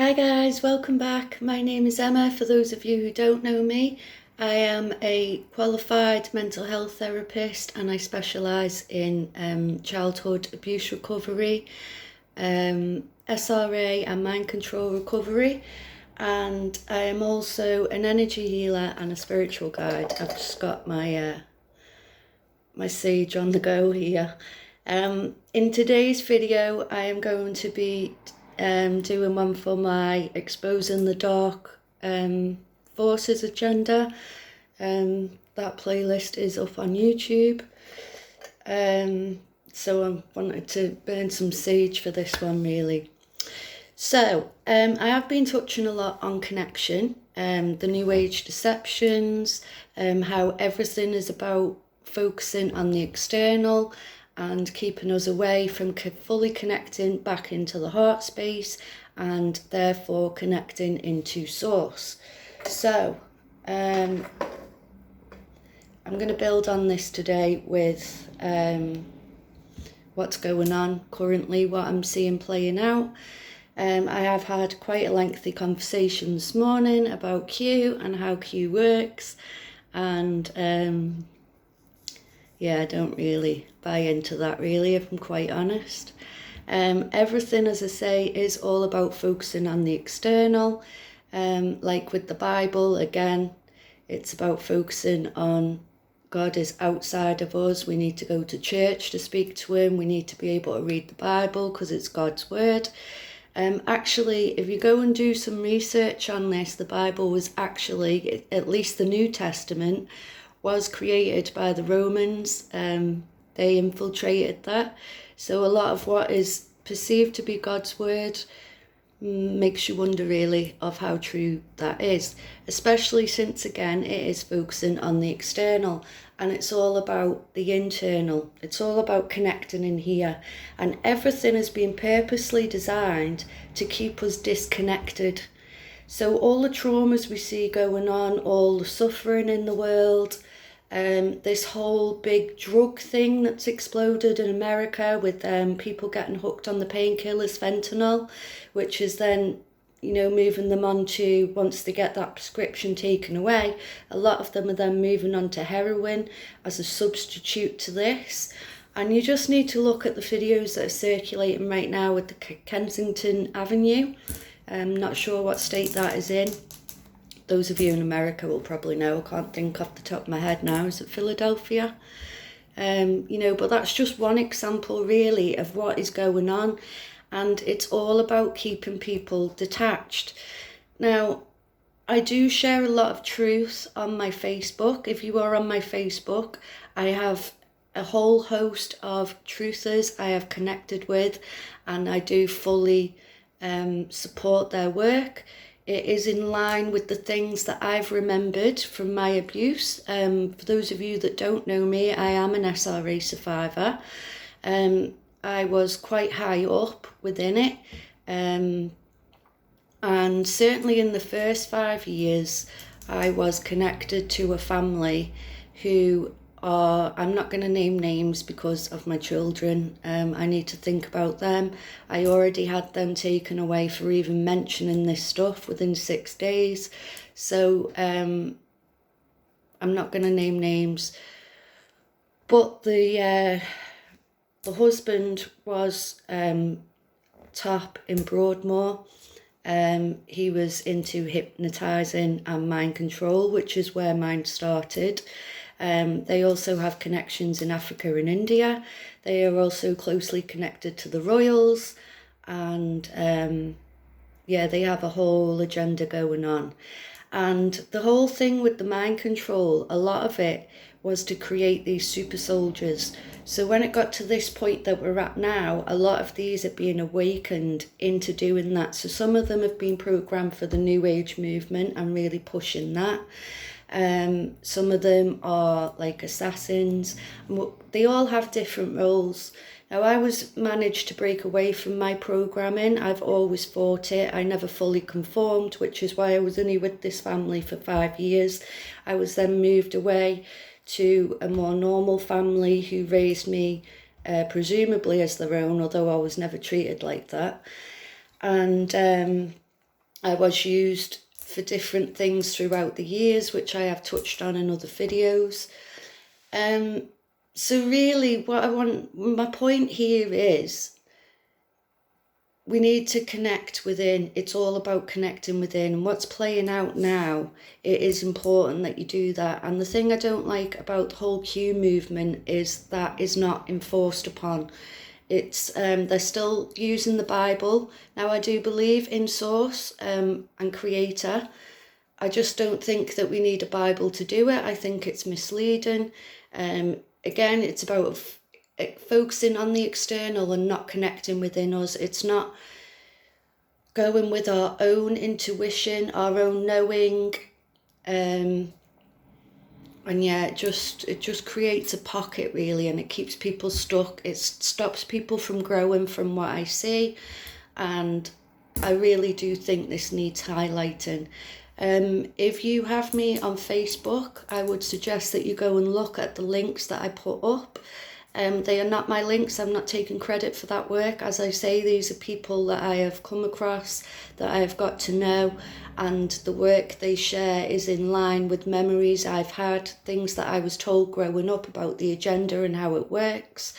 Hi guys, welcome back. My name is Emma. For those of you who don't know me, I am a qualified mental health therapist and I specialise in childhood abuse recovery, SRA and mind control recovery, and I am also an energy healer and a spiritual guide. I've just got my sage on the go here. In today's video I am going to be doing one for my Exposing the Dark Forces agenda. That playlist is up on YouTube. So I wanted to burn some sage for this one really. So I have been touching a lot on connection, the New Age deceptions, how everything is about focusing on the external and keeping us away from fully connecting back into the heart space and therefore connecting into source. So I'm going to build on this today with what's going on currently, what I'm seeing playing out. I have had quite a lengthy conversation this morning about Q and how Q works, and yeah, I don't really buy into that really, if I'm quite honest. Everything, as I say, is all about focusing on the external. Like with the Bible, again, it's about focusing on God is outside of us. We need to go to church to speak to him. We need to be able to read the Bible because it's God's word. Actually, if you go and do some research on this, the Bible was actually, at least the New Testament, was created by the Romans. They infiltrated that. So a lot of what is perceived to be God's word makes you wonder really of how true that is, especially since again it is focusing on the external and it's all about the internal. It's all about connecting in here, and everything has been purposely designed to keep us disconnected. So all the traumas we see going on, all the suffering in the world, this whole big drug thing that's exploded in America with people getting hooked on the painkillers, fentanyl, which is then, moving them on to, once they get that prescription taken away, a lot of them are then moving on to heroin as a substitute to this. And you just need to look at the videos that are circulating right now with the Kensington Avenue. I'm not sure what state that is in. Those of you in America will probably know. I can't think off the top of my head now. Is it Philadelphia? But that's just one example really of what is going on. And it's all about keeping people detached. Now, I do share a lot of truth on my Facebook. If you are on my Facebook, I have a whole host of truthers I have connected with, and I do fully support their work. It is in line with the things that I've remembered from my abuse. For those of you that don't know me, I am an SRA survivor. I was quite high up within it. And certainly in the first 5 years, I was connected to a family who are, I'm not going to name names because of my children. I need to think about them. I already had them taken away for even mentioning this stuff within 6 days. So I'm not going to name names. But the husband was top in Broadmoor. He was into hypnotising and mind control, which is where mine started. They also have connections in Africa and India. They are also closely connected to the royals, and they have a whole agenda going on. And the whole thing with the mind control, a lot of it was to create these super soldiers. So when it got to this point that we're at now, a lot of these are being awakened into doing that. So some of them have been programmed for the New Age movement and really pushing that. Some of them are like assassins. They all have different roles. Now I managed to break away from my programming. I've always fought it. I never fully conformed, which is why I was only with this family for 5 years. I was then moved away to a more normal family who raised me presumably as their own, although I was never treated like that. And I was used for different things throughout the years, which I have touched on in other videos. So really my point here is we need to connect within. It's all about connecting within, and what's playing out now, it is important that you do that. And the thing I don't like about the whole Q movement is that is not enforced upon. It's they're still using the Bible. Now, I do believe in source and creator. I just don't think that we need a Bible to do it. I think it's misleading. Again, it's about focusing on the external and not connecting within us. It's not going with our own intuition, our own knowing. And yeah, it just creates a pocket really, and it keeps people stuck. It stops people from growing from what I see. And I really do think this needs highlighting. If you have me on Facebook, I would suggest that you go and look at the links that I put up. They are not my links. I'm not taking credit for that work. As I say, these are people that I have come across, that I have got to know, and the work they share is in line with memories I've had, things that I was told growing up about the agenda and how it works,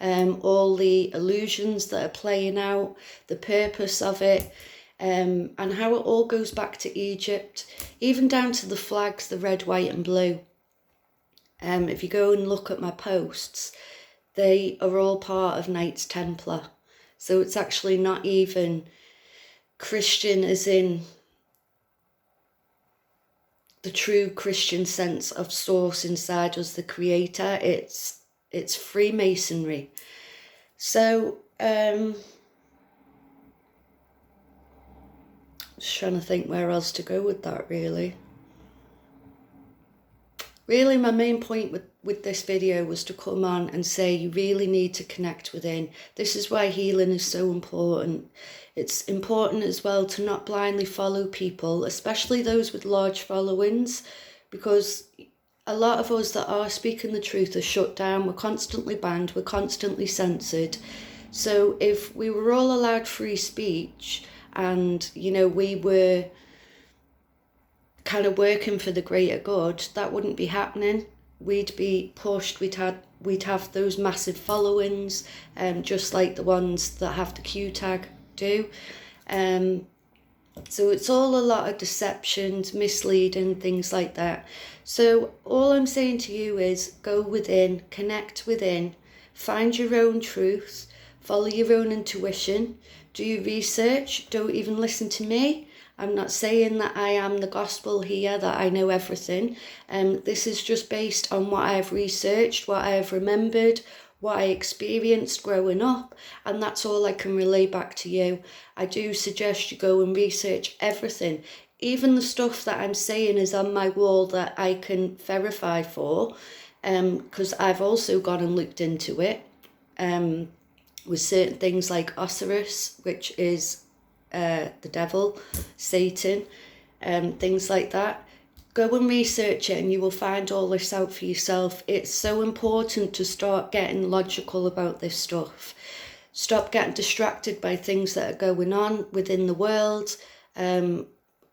all the illusions that are playing out, the purpose of it, and how it all goes back to Egypt, even down to the flags, the red, white and blue. If you go and look at my posts, they are all part of Knights Templar. So it's actually not even Christian as in the true Christian sense of source inside us, the creator. It's Freemasonry. So just trying to think where else to go with that really. Really, my main point with this video was to come on and say you really need to connect within. This is why healing is so important. It's important as well to not blindly follow people, especially those with large followings, because a lot of us that are speaking the truth are shut down. We're constantly banned. We're constantly censored. So if we were all allowed free speech and, you know, we were kind of working for the greater good, that wouldn't be happening. We'd be pushed, we'd have those massive followings, just like the ones that have the Q tag do. So it's all a lot of deceptions, misleading, things like that. So all I'm saying to you is go within, connect within, find your own truth, follow your own intuition, do your research, don't even listen to me. I'm not saying that I am the gospel here, that I know everything. This is just based on what I have researched, what I have remembered, what I experienced growing up, and that's all I can relay back to you. I do suggest you go and research everything. Even the stuff that I'm saying is on my wall that I can verify for, because I've also gone and looked into it, with certain things like Osiris, which is the devil, Satan, things like that. Go and research it and you will find all this out for yourself. It's so important to start getting logical about this stuff. Stop getting distracted by things that are going on within the world,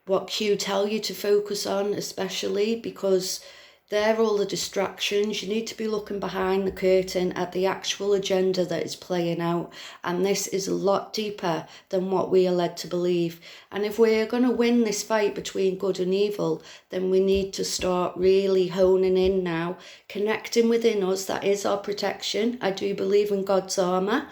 what Q tell you to focus on, especially because they're all the distractions. You need to be looking behind the curtain at the actual agenda that is playing out. And this is a lot deeper than what we are led to believe. And if we're going to win this fight between good and evil, then we need to start really honing in now, connecting within us. That is our protection. I do believe in God's armour.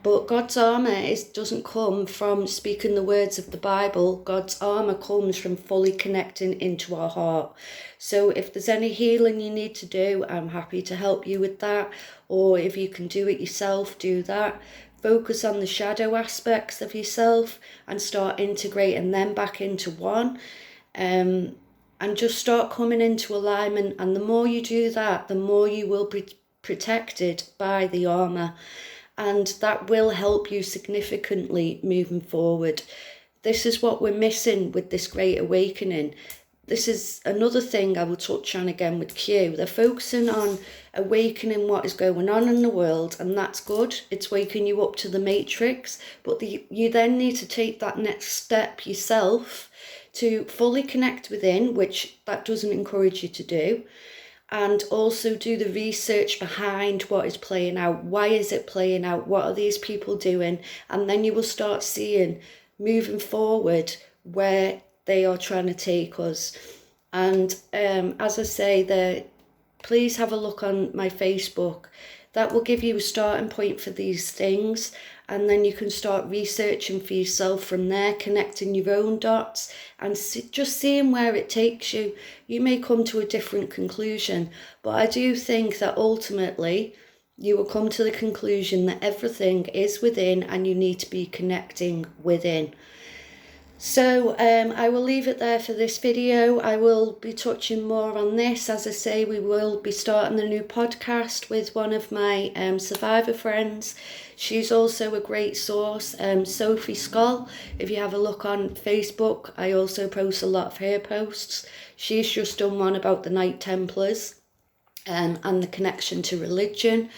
But God's armour doesn't come from speaking the words of the Bible. God's armour comes from fully connecting into our heart. So if there's any healing you need to do, I'm happy to help you with that. Or if you can do it yourself, do that. Focus on the shadow aspects of yourself and start integrating them back into one. And just start coming into alignment. And the more you do that, the more you will be protected by the armour. And that will help you significantly moving forward. This is what we're missing with this Great Awakening. this is another thing I will touch on again with Q. They're focusing on awakening what is going on in the world, and that's good. It's waking you up to the matrix, but you then need to take that next step yourself to fully connect within, which that doesn't encourage you to do, and also do the research behind what is playing out. Why is it playing out? What are these people doing? And then you will start seeing, moving forward, where they are trying to take us. And as I say, please have a look on my Facebook. That will give you a starting point for these things, and then you can start researching for yourself from there, connecting your own dots and just seeing where it takes you. You may come to a different conclusion, but I do think that ultimately you will come to the conclusion that everything is within and you need to be connecting within. So I will leave it there for this video. I will be touching more on this. As I say, we will be starting a new podcast with one of my survivor friends. She's also a great source, Sophie Skoll. If you have a look on Facebook, I also post a lot of her posts. She's just done one about the Knight Templars and the connection to religion.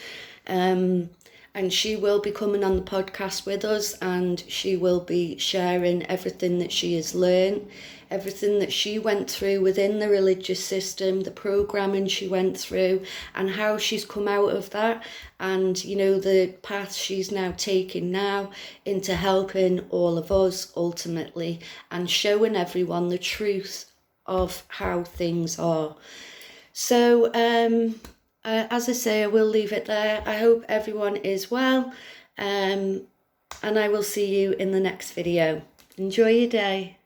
And she will be coming on the podcast with us, and she will be sharing everything that she has learned, everything that she went through within the religious system, the programming she went through, and how she's come out of that, and, you know, the path she's now taking now into helping all of us ultimately, and showing everyone the truth of how things are. So, as I say, I will leave it there. I hope everyone is well, and I will see you in the next video. Enjoy your day.